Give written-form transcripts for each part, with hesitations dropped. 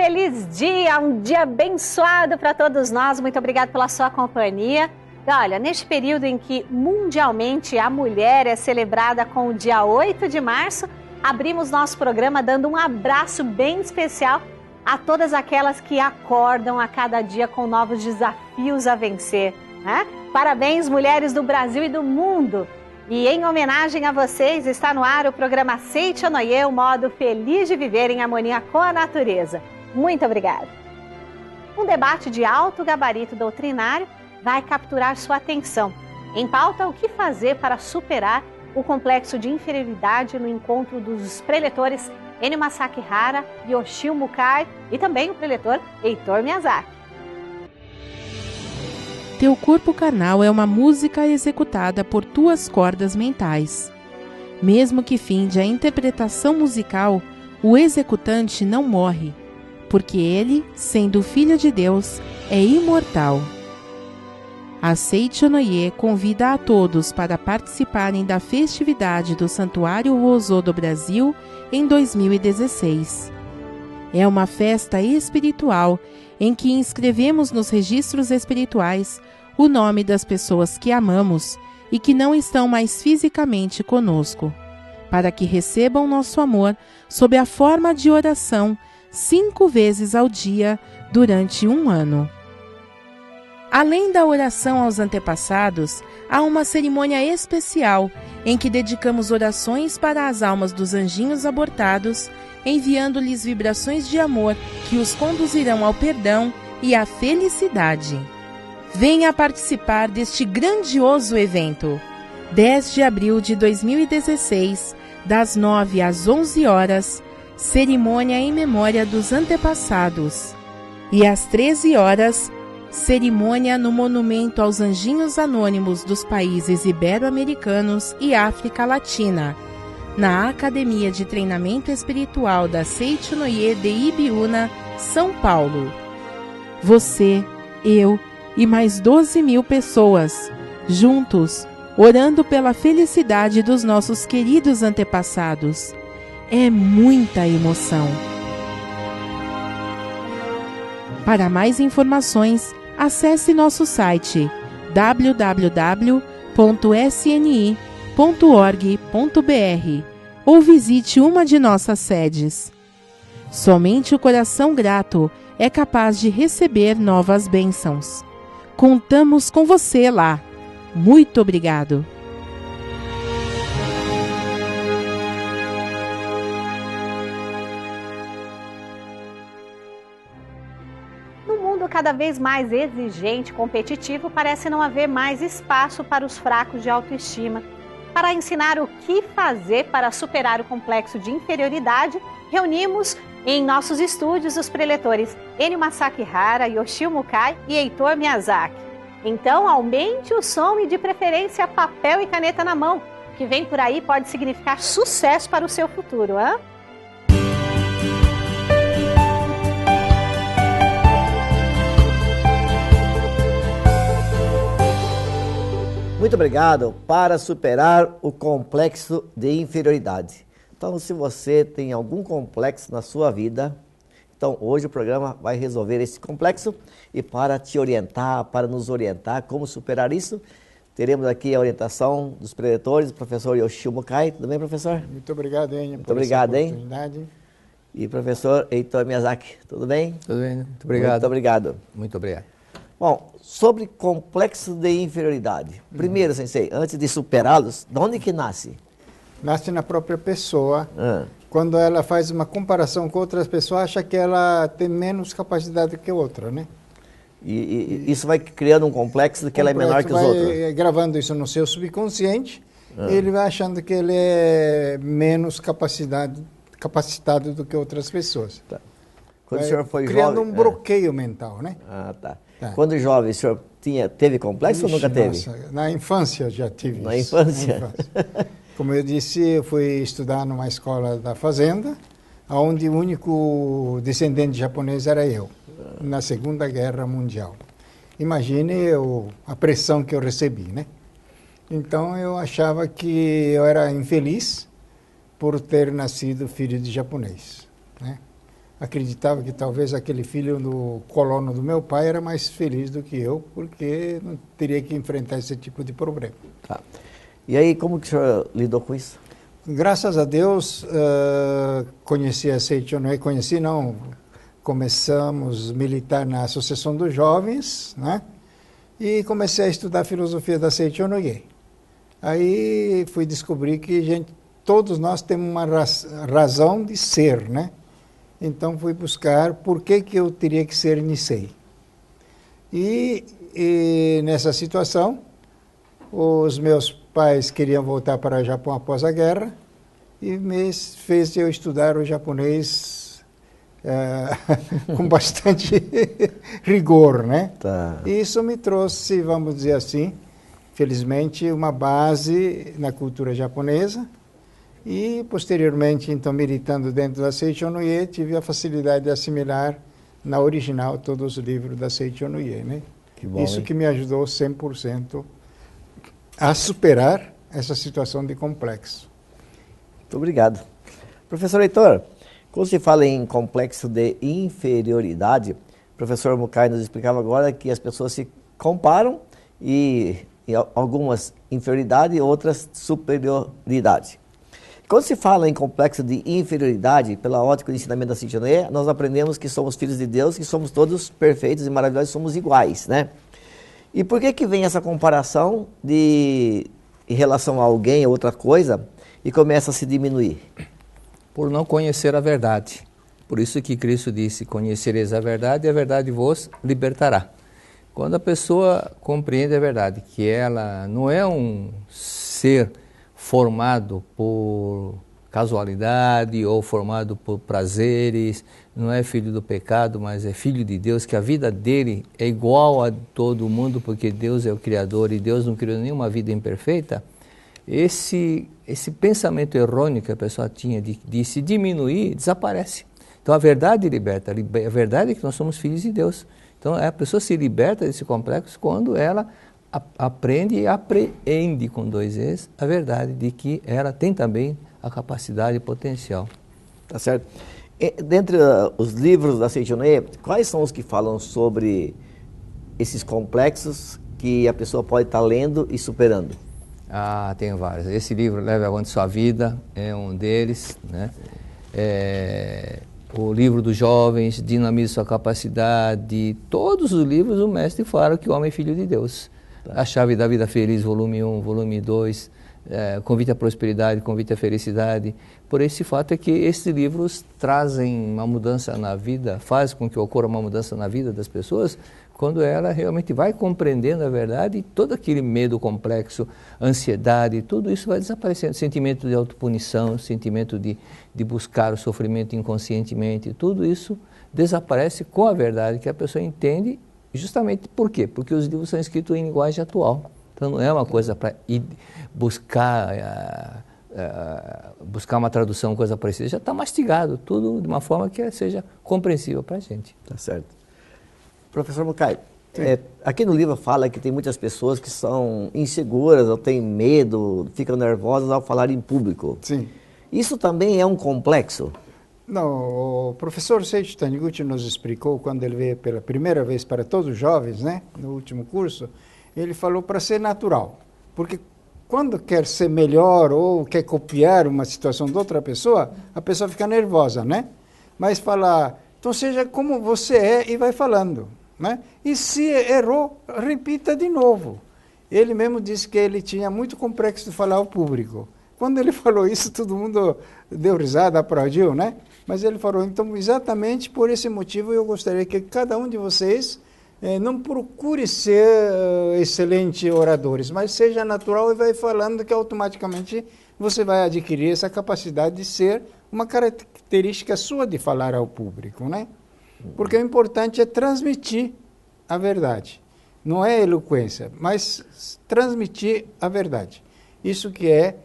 feliz dia, um dia abençoado para todos nós. Muito obrigada pela sua companhia. E olha, neste período em que mundialmente a mulher é celebrada com o dia 8 de março, abrimos nosso programa dando um abraço bem especial a todas aquelas que acordam a cada dia com novos desafios a vencer, né? Parabéns, mulheres do Brasil e do mundo! E em homenagem a vocês, está no ar o programa Aceite ou Noie, o modo feliz de viver em harmonia com a natureza. Muito obrigada! Um debate de alto gabarito doutrinário vai capturar sua atenção. Em pauta, o que fazer para superar o complexo de inferioridade no encontro dos preletores Ennio Masaaki Hara, Yoshio Mukai e também o preletor Heitor Miyazaki. Teu corpo carnal é uma música executada por tuas cordas mentais. Mesmo que finde a interpretação musical, o executante não morre, porque ele, sendo filho de Deus, é imortal. Aceite ou Noie convida a todos para participarem da festividade do Santuário Rosô do Brasil em 2016. É uma festa espiritual em que inscrevemos nos registros espirituais o nome das pessoas que amamos e que não estão mais fisicamente conosco, para que recebam nosso amor sob a forma de oração 5 vezes ao dia durante 1 ano. Além da oração aos antepassados, há uma cerimônia especial em que dedicamos orações para as almas dos anjinhos abortados, enviando-lhes vibrações de amor que os conduzirão ao perdão e à felicidade. Venha participar deste grandioso evento. 10 de abril de 2016, das 9 às 11 horas, cerimônia em memória dos antepassados. E às 13 horas, cerimônia no Monumento aos Anjinhos Anônimos dos países ibero-americanos e África Latina, na Academia de Treinamento Espiritual da Aceite ou Noie de Ibiúna, São Paulo. Você, eu e mais 12.000 pessoas, juntos, orando pela felicidade dos nossos queridos antepassados. É muita emoção. Para mais informações, acesse nosso site www.sni.org.br ou visite uma de nossas sedes. Somente o coração grato é capaz de receber novas bênçãos. Contamos com você lá. Muito obrigado! Cada vez mais exigente e competitivo, parece não haver mais espaço para os fracos de autoestima. Para ensinar o que fazer para superar o complexo de inferioridade, reunimos em nossos estúdios os preletores Ennio Masaaki Hara, Yoshio Mukai e Heitor Miyazaki. Então, aumente o som e, de preferência, papel e caneta na mão. O que vem por aí pode significar sucesso para o seu futuro, hein? Muito obrigado. Para superar o complexo de inferioridade. Então, se você tem algum complexo na sua vida, então hoje o programa vai resolver esse complexo e para te orientar, para nos orientar como superar isso, teremos aqui a orientação dos preletores, o professor Yoshio Mukai. Tudo bem, professor? Muito obrigado, Ennio, Muito obrigado, essa oportunidade. E professor Heitor Miyazaki, tudo bem? Tudo bem, muito obrigado. Muito obrigado. Muito obrigado. Bom, sobre complexo de inferioridade. Primeiro, sensei, antes de superá-los, de onde que nasce? Nasce na própria pessoa. Quando ela faz uma comparação com outras pessoas, acha que ela tem menos capacidade que outra, né? E isso vai criando um complexo de que ela é menor que os outros. Vai gravando isso no seu subconsciente, ele vai achando que ele é menos capacitado do que outras pessoas. Tá. Quando o senhor foi criando jovem... um bloqueio mental, né? Ah, tá. Quando jovem, o senhor teve complexo ou nunca teve? Nossa, na infância já tive Na isso. infância? Na infância. Como eu disse, eu fui estudar numa escola da fazenda, onde o único descendente japonês era eu, na Segunda Guerra Mundial. Imagine a pressão que eu recebi, né? Então eu achava que eu era infeliz por ter nascido filho de japonês, né? acreditava que talvez aquele filho do colono do meu pai era mais feliz do que eu, porque não teria que enfrentar esse tipo de problema. Tá. E aí, como que o senhor lidou com isso? Graças a Deus, conheci a Seichonoye, conheci não, começamos a militar na Associação dos Jovens, né? E comecei a estudar a filosofia da Seichonoye. Aí fui descobrir que todos nós temos uma razão de ser, né? Então fui buscar por que eu teria que ser Nisei. E nessa situação, os meus pais queriam voltar para o Japão após a guerra e me fez eu estudar o japonês com bastante rigor, né? Tá. E isso me trouxe, vamos dizer assim, felizmente, uma base na cultura japonesa. E, posteriormente, então, militando dentro da Seichonoye, tive a facilidade de assimilar na original todos os livros da Seichonoye, né? Que bom, isso hein? que me ajudou 100% a superar essa situação de complexo. Muito obrigado. Professor Heitor, quando se fala em complexo de inferioridade, o professor Mukai nos explicava agora que as pessoas se comparam e algumas inferioridade e outras superioridade. Quando se fala em complexo de inferioridade, pela ótica do ensinamento da Seichonoye, nós aprendemos que somos filhos de Deus, que somos todos perfeitos e maravilhosos, somos iguais, né? E por que vem essa comparação em relação a alguém ou outra coisa e começa a se diminuir? Por não conhecer a verdade. Por isso que Cristo disse, conhecereis a verdade vos libertará. Quando a pessoa compreende a verdade, que ela não é um ser formado por casualidade ou formado por prazeres, não é filho do pecado, mas é filho de Deus, que a vida dele é igual a todo mundo, porque Deus é o Criador e Deus não criou nenhuma vida imperfeita, esse pensamento errôneo que a pessoa tinha de se diminuir, desaparece. Então a verdade liberta, a verdade é que nós somos filhos de Deus. Então a pessoa se liberta desse complexo quando ela aprende e apreende com dois Es a verdade de que ela tem também a capacidade e potencial. Tá certo. Dentre os livros da Seichonoye, quais são os que falam sobre esses complexos que a pessoa pode estar lendo e superando? Ah, tem vários. Esse livro, Leve Avante Sua Vida, é um deles, né? O livro dos jovens, Dinamize Sua Capacidade, todos os livros o mestre fala que o homem é filho de Deus. A Chave da Vida Feliz, volume 1, volume 2, Convite à Prosperidade, Convite à Felicidade. Por esse fato é que esses livros trazem uma mudança na vida, faz com que ocorra uma mudança na vida das pessoas, quando ela realmente vai compreendendo a verdade e todo aquele medo complexo, ansiedade, tudo isso vai desaparecendo. Sentimento de autopunição, sentimento de buscar o sofrimento inconscientemente, tudo isso desaparece com a verdade que a pessoa entende. Justamente por quê? Porque os livros são escritos em linguagem atual. Então não é uma coisa para ir buscar uma tradução, coisa parecida. Já está mastigado, tudo de uma forma que seja compreensível para a gente. Tá certo. Professor Mukai, aqui no livro fala que tem muitas pessoas que são inseguras, ou têm medo, ficam nervosas ao falar em público. Sim. Isso também é um complexo? Não, o professor Seiichi Taniguchi nos explicou, quando ele veio pela primeira vez para todos os jovens, né, no último curso, ele falou para ser natural. Porque quando quer ser melhor ou quer copiar uma situação de outra pessoa, a pessoa fica nervosa, né? Mas falar, então seja como você é e vai falando, né? E se errou, repita de novo. Ele mesmo disse que ele tinha muito complexo de falar ao público. Quando ele falou isso, todo mundo deu risada, aplaudiu, né? Mas ele falou, então, exatamente por esse motivo, eu gostaria que cada um de vocês não procure ser excelentes oradores, mas seja natural e vai falando que automaticamente você vai adquirir essa capacidade de ser uma característica sua de falar ao público, né? Porque o importante é transmitir a verdade. Não é eloquência, mas transmitir a verdade. Isso que é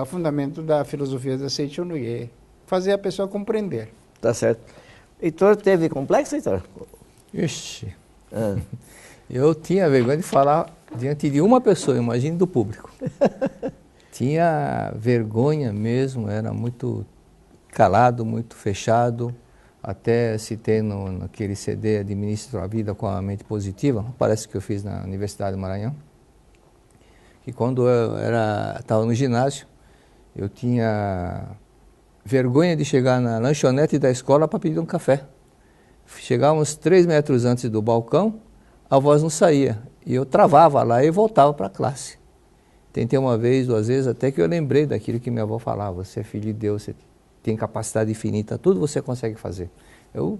o fundamento da filosofia da Seichonoye, fazer a pessoa compreender. Tá certo. Heitor teve complexo, Heitor? Ixi, eu tinha vergonha de falar diante de uma pessoa, imagine do público. Tinha vergonha mesmo, era muito calado, muito fechado, Até citei naquele CD Administro a Vida com a Mente Positiva, parece que eu fiz na Universidade do Maranhão, que quando eu estava no ginásio, eu tinha vergonha de chegar na lanchonete da escola para pedir um café. Chegávamos 3 metros antes do balcão, a voz não saía. E eu travava lá e voltava para a classe. Tentei uma vez, 2 vezes, até que eu lembrei daquilo que minha avó falava. Você é filho de Deus, você tem capacidade infinita, tudo você consegue fazer. Eu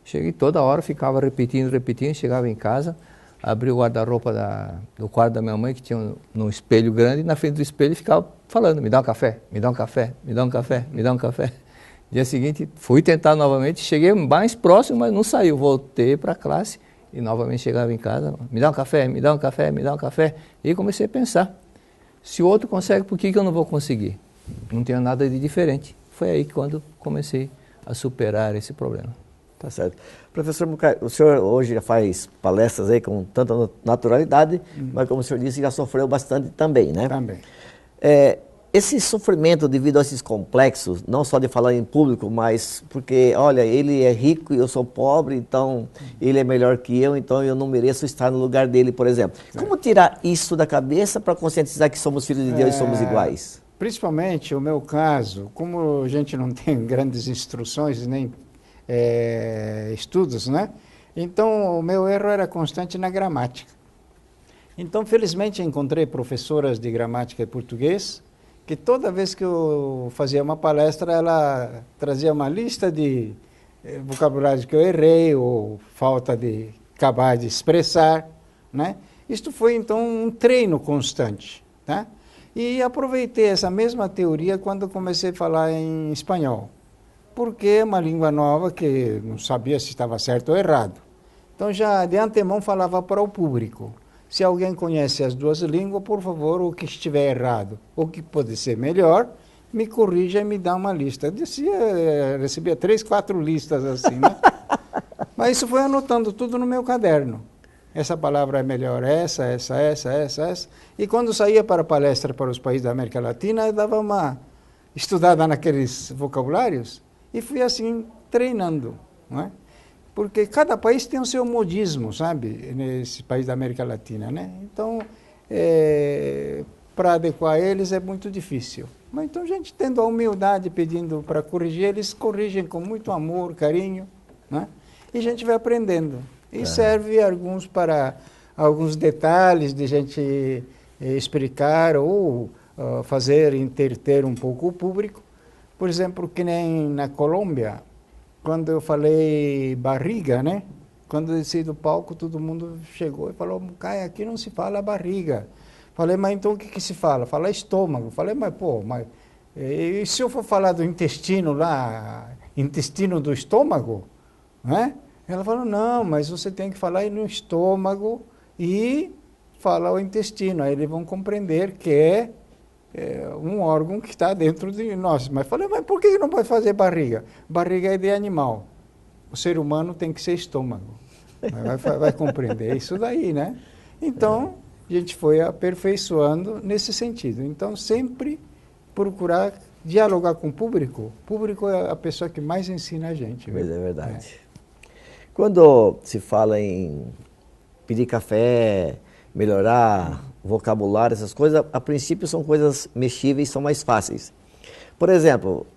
cheguei toda hora, ficava repetindo, chegava em casa, abri o guarda-roupa do quarto da minha mãe, que tinha um espelho grande, e na frente do espelho ficava falando, me dá um café, me dá um café, me dá um café, me dá um café. Dia seguinte, fui tentar novamente, cheguei mais próximo, mas não saiu. Voltei para a classe e novamente chegava em casa, me dá um café, me dá um café, me dá um café. E comecei a pensar, se o outro consegue, por que eu não vou conseguir? Não tenho nada de diferente. Foi aí quando comecei a superar esse problema. Tá certo. Professor Mucay, o senhor hoje já faz palestras aí com tanta naturalidade, mas como o senhor disse, já sofreu bastante também, né? Também. Esse sofrimento devido a esses complexos, não só de falar em público, mas porque, olha, ele é rico e eu sou pobre, então ele é melhor que eu, então eu não mereço estar no lugar dele, por exemplo. Como tirar isso da cabeça para conscientizar que somos filhos de Deus e somos iguais? Principalmente o meu caso, como a gente não tem grandes instruções nem estudos, né? Então o meu erro era constante na gramática. Então, felizmente, encontrei professoras de gramática e português que toda vez que eu fazia uma palestra, ela trazia uma lista de vocabulários que eu errei ou falta de acabar de expressar, né? Isto foi, então, um treino constante, tá? E aproveitei essa mesma teoria quando comecei a falar em espanhol, porque é uma língua nova que não sabia se estava certo ou errado. Então, já de antemão falava para o público. Se alguém conhece as 2 línguas, por favor, o que estiver errado, o que pode ser melhor, me corrija e me dá uma lista. Eu recebia 3, 4 listas assim, né? Mas isso foi anotando tudo no meu caderno. Essa palavra é melhor, essa. E quando saía para palestra para os países da América Latina, eu dava uma estudada naqueles vocabulários e fui assim treinando, não é? Porque cada país tem o seu modismo, sabe, nesse país da América Latina, né? Então, para adequar eles é muito difícil. Mas então, a gente tendo a humildade, pedindo para corrigir, eles corrigem com muito amor, carinho, né? E a gente vai aprendendo. E serve para alguns detalhes de a gente explicar ou fazer interter um pouco o público. Por exemplo, que nem na Colômbia, quando eu falei barriga, né? Quando eu desci do palco, todo mundo chegou e falou, Mucay, aqui não se fala barriga. Falei, mas então o que se fala? Fala estômago. Falei, mas e se eu for falar do intestino lá, intestino do estômago, né? Ela falou, não, mas você tem que falar no estômago e falar o intestino. Aí eles vão compreender que é um órgão que está dentro de nós. Mas falei, mas por que não pode fazer barriga? Barriga é de animal. O ser humano tem que ser estômago. Vai compreender isso daí, né? Então, a gente foi aperfeiçoando nesse sentido. Então, sempre procurar dialogar com o público. O público é a pessoa que mais ensina a gente. Mas é verdade. Quando se fala em pedir café, melhorar vocabulário, essas coisas, a princípio são coisas mexíveis, são mais fáceis. Por exemplo,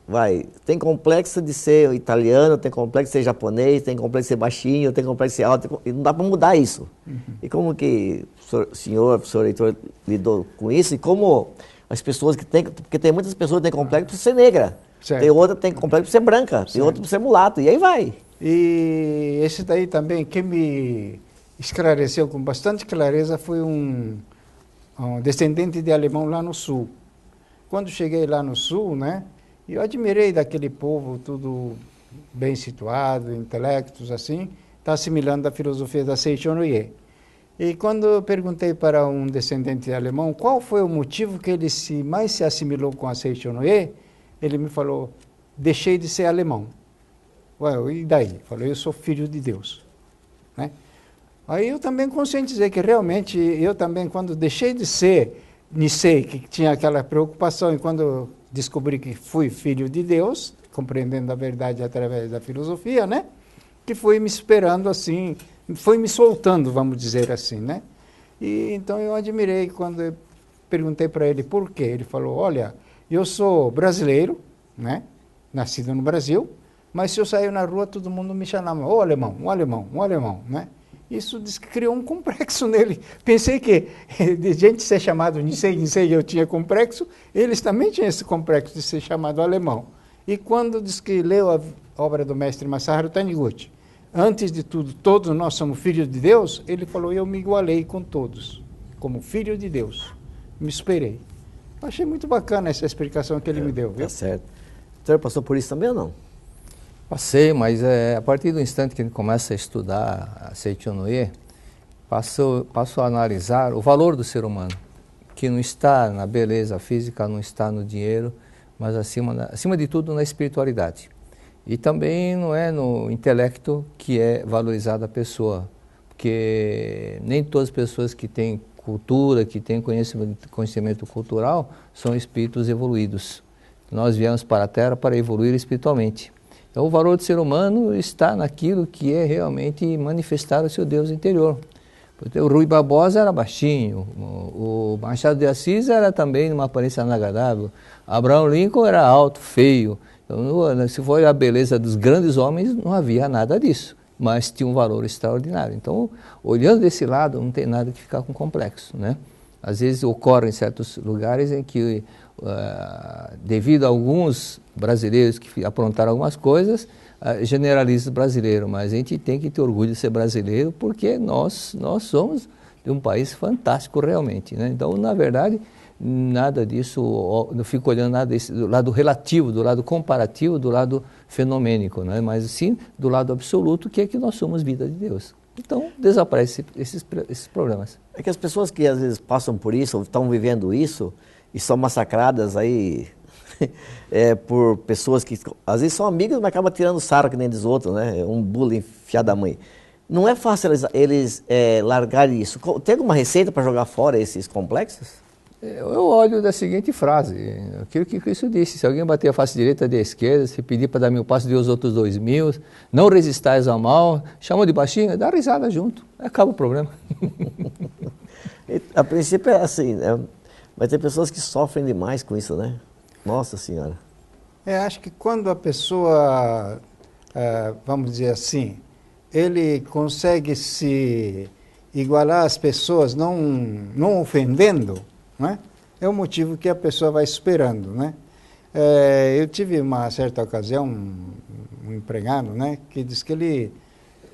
tem complexo de ser italiano, tem complexo de ser japonês, tem complexo de ser baixinho, tem complexo de ser alto, e não dá para mudar isso. E como que o professor Heitor lidou com isso? E como as pessoas que têm, porque tem muitas pessoas que têm complexo por ser negra, certo. Tem outra que tem complexo por ser branca, certo. Tem outra por ser mulato, e aí vai. E esse daí também, quem me esclareceu com bastante clareza foi um descendente de alemão lá no sul. Quando cheguei lá no sul, né, eu admirei daquele povo tudo bem situado, intelectos assim, está assimilando a filosofia da Seichonoye. E quando eu perguntei para um descendente alemão qual foi o motivo que ele mais se assimilou com a Seichonoye, ele me falou, deixei de ser alemão. Ué, e daí? Falei, eu sou filho de Deus, né? Aí eu também conscientizei que realmente eu também, quando deixei de ser Nisei, que tinha aquela preocupação, e quando eu descobri que fui filho de Deus, compreendendo a verdade através da filosofia, né? Que foi me esperando assim, foi me soltando, vamos dizer assim, né? E então eu admirei quando eu perguntei para ele por quê. Ele falou, olha, eu sou brasileiro, né? Nascido no Brasil, mas se eu sair na rua, todo mundo me chamava, ô alemão, um alemão, um alemão, né? Isso diz que criou um complexo nele. Pensei que de gente ser chamado Nisei, eu tinha complexo, eles também tinham esse complexo de ser chamado alemão. E quando diz que leu a obra do mestre Masaharu Taniguchi, antes de tudo, todos nós somos filhos de Deus, ele falou, eu me igualei com todos, como filho de Deus. Me esperei. Achei muito bacana essa explicação que ele me deu. Viu? Tá certo. O senhor passou por isso também ou não? Passei, mas a partir do instante que ele começa a estudar a Seiichi Onoe, passo a analisar o valor do ser humano, que não está na beleza física, não está no dinheiro, mas acima de tudo na espiritualidade. E também não é no intelecto que é valorizada a pessoa, porque nem todas as pessoas que têm cultura, que têm conhecimento cultural, são espíritos evoluídos. Nós viemos para a Terra para evoluir espiritualmente. Então, o valor do ser humano está naquilo que é realmente manifestar o seu Deus interior. O Rui Barbosa era baixinho, o Machado de Assis era também uma aparência inagradável, Abraham Lincoln era alto, feio. Então, se for a beleza dos grandes homens, não havia nada disso, mas tinha um valor extraordinário. Então, olhando desse lado, não tem nada que ficar com complexo, né? Às vezes ocorre em certos lugares em que, devido a alguns brasileiros que aprontaram algumas coisas, generaliza o brasileiro, mas a gente tem que ter orgulho de ser brasileiro, porque nós somos de um país fantástico realmente, né? Então, na verdade, nada disso, não fico olhando nada desse, do lado relativo, do lado comparativo, do lado fenomênico, né? Mas sim do lado absoluto, que é que nós somos vida de Deus. Então, desaparecem esses problemas. É que as pessoas que às vezes passam por isso, ou estão vivendo isso, e são massacradas aí por pessoas que às vezes são amigas, mas acabam tirando sarro que nem dos outros, né? Um bullying fiado da mãe. Não é fácil eles largarem isso. Tem alguma receita para jogar fora esses complexos? Eu olho da seguinte frase, aquilo que Cristo disse: se alguém bater a face direita da esquerda, se pedir para dar 1000 passos, dê os outros 2000, não resistais ao mal, chamou de baixinho, dá risada junto, acaba o problema. A princípio é assim, né? Mas tem pessoas que sofrem demais com isso, né? Nossa Senhora. Acho que quando a pessoa, vamos dizer assim, ele consegue se igualar às pessoas, não ofendendo, né? É o motivo que a pessoa vai esperando, né? Eu tive uma certa ocasião um empregado, né, que disse que ele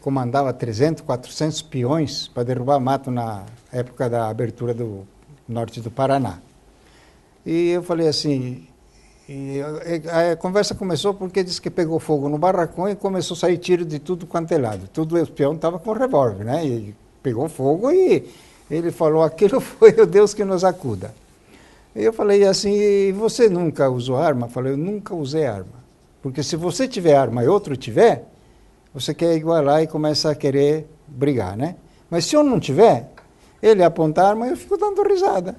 comandava 300, 400 peões para derrubar mato na época da abertura do norte do Paraná. E eu falei assim, a conversa começou porque disse que pegou fogo no barracão e começou a sair tiro de tudo quanto é lado. Tudo o peão estava com revólver, né? E pegou fogo e ele falou, aquilo foi o Deus que nos acuda. E eu falei assim, você nunca usou arma? Eu falei, eu nunca usei arma. Porque se você tiver arma e outro tiver, você quer igualar e começa a querer brigar, né? Mas se eu não tiver, ele aponta a arma e eu fico dando risada,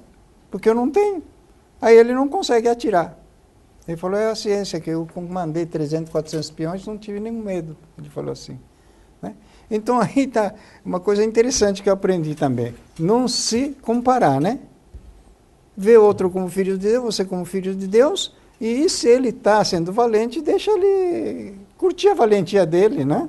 porque eu não tenho. Aí ele não consegue atirar. Ele falou, é a ciência, que eu comandei 300, 400 peões, não tive nenhum medo. Ele falou assim, né? Então aí está uma coisa interessante que eu aprendi também. Não se comparar, né? Ver outro como filho de Deus, você como filho de Deus, e se ele está sendo valente, deixa ele curtir a valentia dele, né?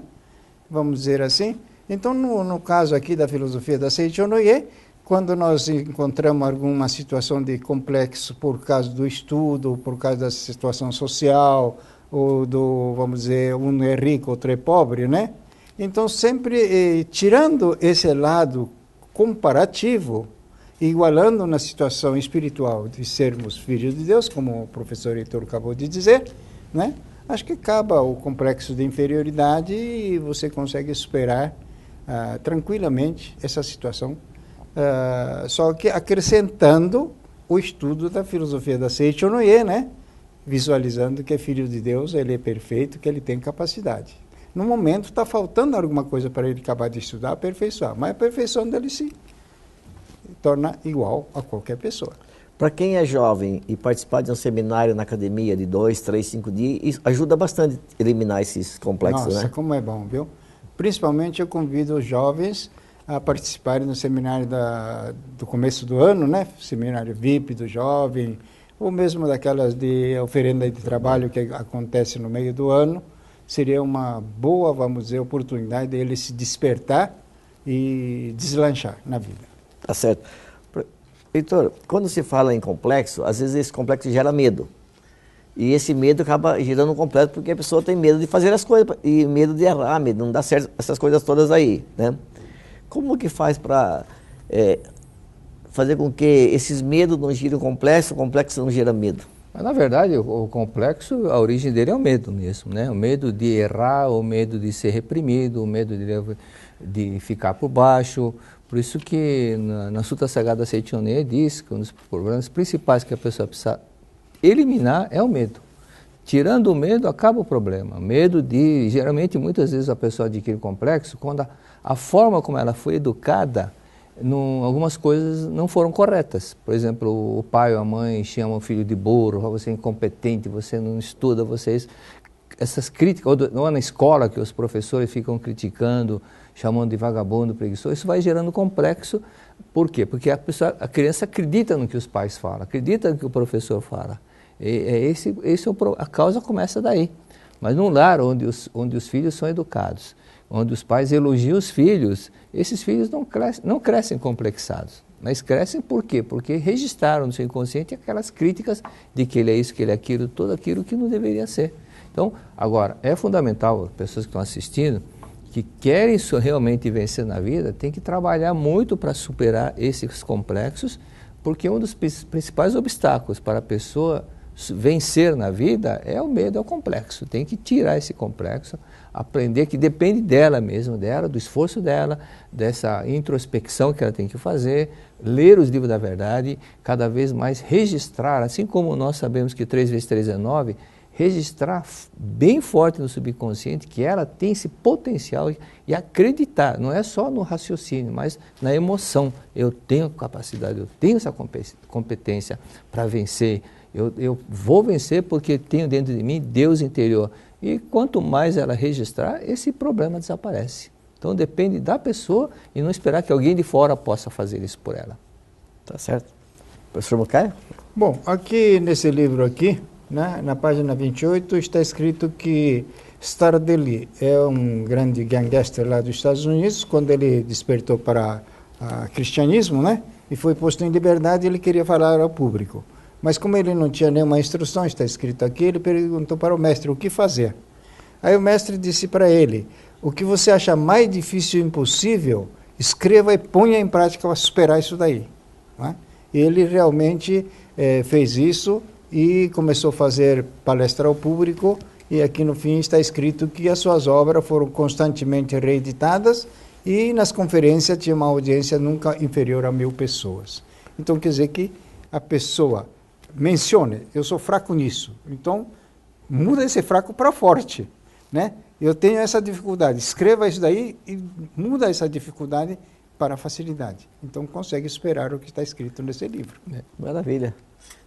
Vamos dizer assim. Então, no caso aqui da filosofia da Seiichi Onoe, quando nós encontramos alguma situação de complexo por causa do estudo, por causa da situação social, ou do, vamos dizer, um é rico, outro é pobre, né? Então, sempre tirando esse lado comparativo, igualando na situação espiritual de sermos filhos de Deus, como o professor Heitor acabou de dizer, né? Acho que acaba o complexo de inferioridade e você consegue superar tranquilamente essa situação, só que acrescentando o estudo da filosofia da Seiichi Onoe, né? Visualizando que é filho de Deus, ele é perfeito, que ele tem capacidade. No momento está faltando alguma coisa para ele acabar de estudar, aperfeiçoar, mas a perfeição dele se torna igual a qualquer pessoa. Para quem é jovem e participar de um seminário na academia de 2, 3, 5 dias, isso ajuda bastante a eliminar esses complexos, Nossa, né? como é bom, viu? Principalmente eu convido os jovens a participarem no seminário do começo do ano, né? Seminário VIP do jovem, ou mesmo daquelas de oferenda de trabalho que acontece no meio do ano. Seria uma boa, vamos dizer, oportunidade dele se despertar e deslanchar na vida. Tá certo. Heitor, quando se fala em complexo, às vezes esse complexo gera medo. E esse medo acaba gerando um complexo porque a pessoa tem medo de fazer as coisas e medo de errar, medo de não dar certo, essas coisas todas aí, né? Como que faz para fazer com que esses medos não girem complexo, o complexo não gera medo? Mas, na verdade, o complexo, a origem dele é o medo mesmo, né? O medo de errar, o medo de ser reprimido, o medo de ficar por baixo. Por isso que na Sutra Sagrada Seichonê diz que um dos problemas principais que a pessoa precisa eliminar é o medo. Tirando o medo, acaba o problema. Medo de, geralmente, muitas vezes a pessoa adquire complexo quando a forma como ela foi educada, algumas coisas não foram corretas. Por exemplo, o pai ou a mãe chamam o filho de burro, você é incompetente, você não estuda, essas críticas, ou na escola que os professores ficam criticando, chamando de vagabundo, preguiçoso, isso vai gerando complexo. Por quê? Porque a criança acredita no que os pais falam, acredita no que o professor fala. A causa começa daí. Mas num lar onde os filhos são educados, onde os pais elogiam os filhos, esses filhos não crescem complexados. Mas crescem por quê? Porque registraram no seu inconsciente aquelas críticas de que ele é isso, que ele é aquilo, tudo aquilo que não deveria ser. Então, agora, é fundamental, as pessoas que estão assistindo, que querem realmente vencer na vida, tem que trabalhar muito para superar esses complexos, porque um dos principais obstáculos para a pessoa vencer na vida é o medo, é o complexo. Tem que tirar esse complexo, aprender que depende dela mesmo, do esforço dela, dessa introspecção que ela tem que fazer, ler os livros da verdade, cada vez mais registrar, assim como nós sabemos que 3 × 3 é 9, registrar bem forte no subconsciente que ela tem esse potencial e acreditar, não é só no raciocínio, mas na emoção. Eu tenho capacidade, eu tenho essa competência para vencer, eu vou vencer porque tenho dentro de mim Deus interior. E quanto mais ela registrar, esse problema desaparece. Então depende da pessoa e não esperar que alguém de fora possa fazer isso por ela. Tá certo. Professor Mucaia? Bom, aqui nesse livro aqui, né, na página 28, está escrito que Stardelli é um grande gangster lá dos Estados Unidos. Quando ele despertou para o cristianismo, né, e foi posto em liberdade, ele queria falar ao público. Mas como ele não tinha nenhuma instrução, está escrito aqui, ele perguntou para o mestre o que fazer. Aí o mestre disse para ele, o que você acha mais difícil e impossível, escreva e ponha em prática para superar isso daí. Né? Ele realmente fez isso e começou a fazer palestra ao público, e aqui no fim está escrito que as suas obras foram constantemente reeditadas e nas conferências tinha uma audiência nunca inferior a 1000 pessoas. Então quer dizer que a pessoa mencione, eu sou fraco nisso, então muda esse fraco para forte, né? Eu tenho essa dificuldade, escreva isso daí e muda essa dificuldade para facilidade. Então consegue superar o que está escrito nesse livro. Maravilha.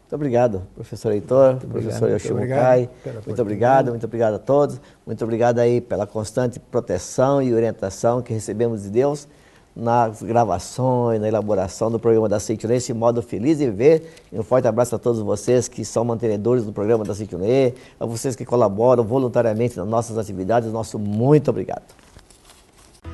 Muito obrigado, professor Heitor, professor Yoshio Mukai. Muito obrigado a todos. Muito obrigado aí pela constante proteção e orientação que recebemos de Deus nas gravações, na elaboração do programa da Seichonê, esse modo feliz de viver. E um forte abraço a todos vocês que são mantenedores do programa da Seichonê, a vocês que colaboram voluntariamente nas nossas atividades, nosso muito obrigado.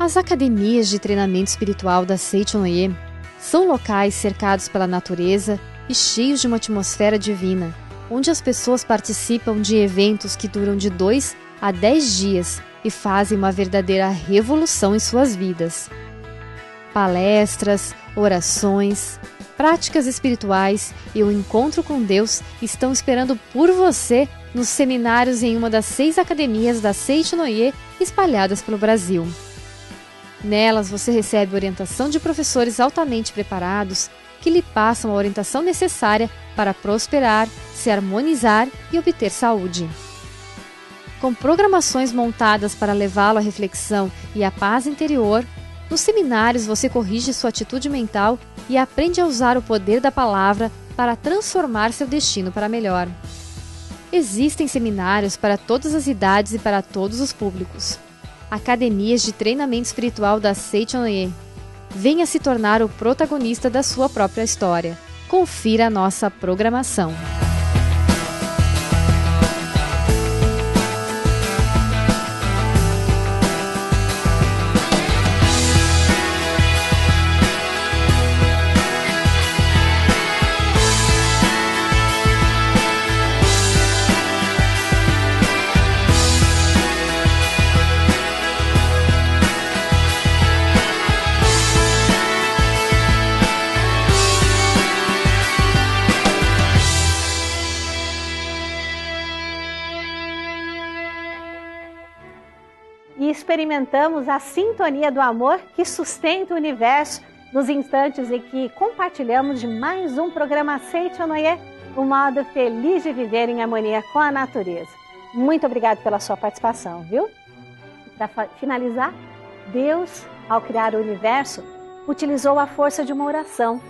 As academias de treinamento espiritual da Seichonê são locais cercados pela natureza e cheios de uma atmosfera divina, onde as pessoas participam de eventos que duram de 2 a 10 dias e fazem uma verdadeira revolução em suas vidas. Palestras, orações, práticas espirituais e o encontro com Deus estão esperando por você nos seminários em uma das 6 academias da Seichonê espalhadas pelo Brasil. Nelas você recebe orientação de professores altamente preparados que lhe passam a orientação necessária para prosperar, se harmonizar e obter saúde. Com programações montadas para levá-lo à reflexão e à paz interior, nos seminários você corrige sua atitude mental e aprende a usar o poder da palavra para transformar seu destino para melhor. Existem seminários para todas as idades e para todos os públicos. Academias de treinamento espiritual da Seichonoye. Venha se tornar o protagonista da sua própria história. Confira a nossa programação. E experimentamos a sintonia do amor que sustenta o universo nos instantes em que compartilhamos de mais um programa Seichonoye, um modo feliz de viver em harmonia com a natureza. Muito obrigado pela sua participação, viu? Para finalizar, Deus, ao criar o universo, utilizou a força de uma oração.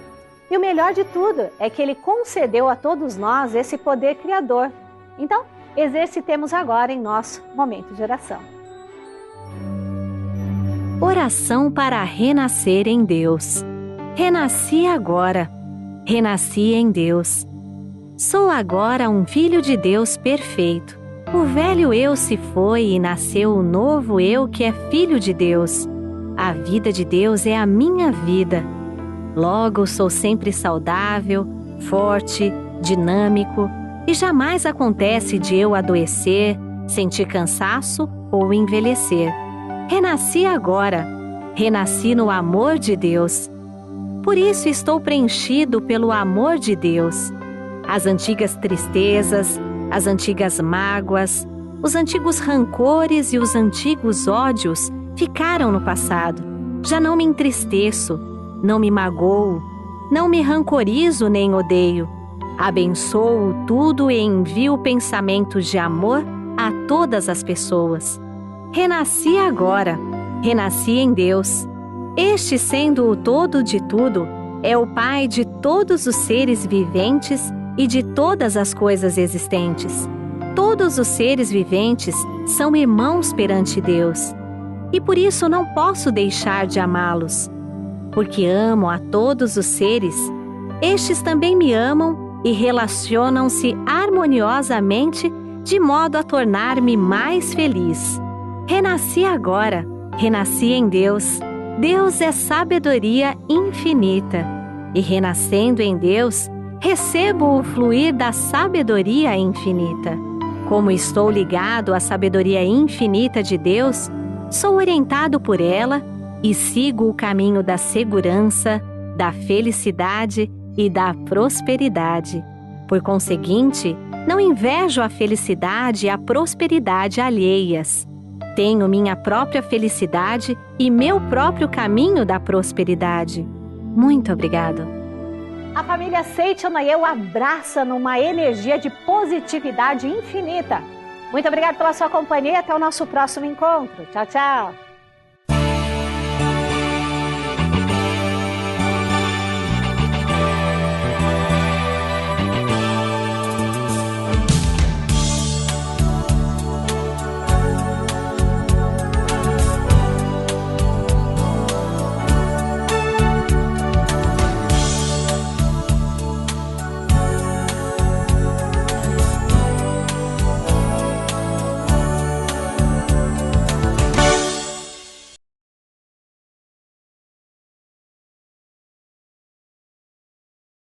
E o melhor de tudo é que Ele concedeu a todos nós esse poder criador. Então, exercitemos agora em nosso momento de oração. Oração para renascer em Deus. Renasci agora. Renasci em Deus. Sou agora um filho de Deus perfeito. O velho eu se foi e nasceu o novo eu que é filho de Deus. A vida de Deus é a minha vida. Logo sou sempre saudável, forte, dinâmico e jamais acontece de eu adoecer, sentir cansaço ou envelhecer. Renasci agora, renasci no amor de Deus. Por isso estou preenchido pelo amor de Deus. As antigas tristezas, as antigas mágoas, os antigos rancores e os antigos ódios ficaram no passado. Já não me entristeço, não me magoo, não me rancorizo nem odeio. Abençoo tudo e envio pensamentos de amor a todas as pessoas. Renasci agora, renasci em Deus. Este, sendo o todo de tudo, é o Pai de todos os seres viventes e de todas as coisas existentes. Todos os seres viventes são irmãos perante Deus. E por isso não posso deixar de amá-los. Porque amo a todos os seres, estes também me amam e relacionam-se harmoniosamente de modo a tornar-me mais feliz. Renasci agora, renasci em Deus. Deus é sabedoria infinita. E renascendo em Deus, recebo o fluir da sabedoria infinita. Como estou ligado à sabedoria infinita de Deus, sou orientado por ela e sigo o caminho da segurança, da felicidade e da prosperidade. Por conseguinte, não invejo a felicidade e a prosperidade alheias. Tenho minha própria felicidade e meu próprio caminho da prosperidade. Muito obrigado. A família Seichonoye o abraça numa energia de positividade infinita. Muito obrigado pela sua companhia. Até o nosso próximo encontro. Tchau, tchau.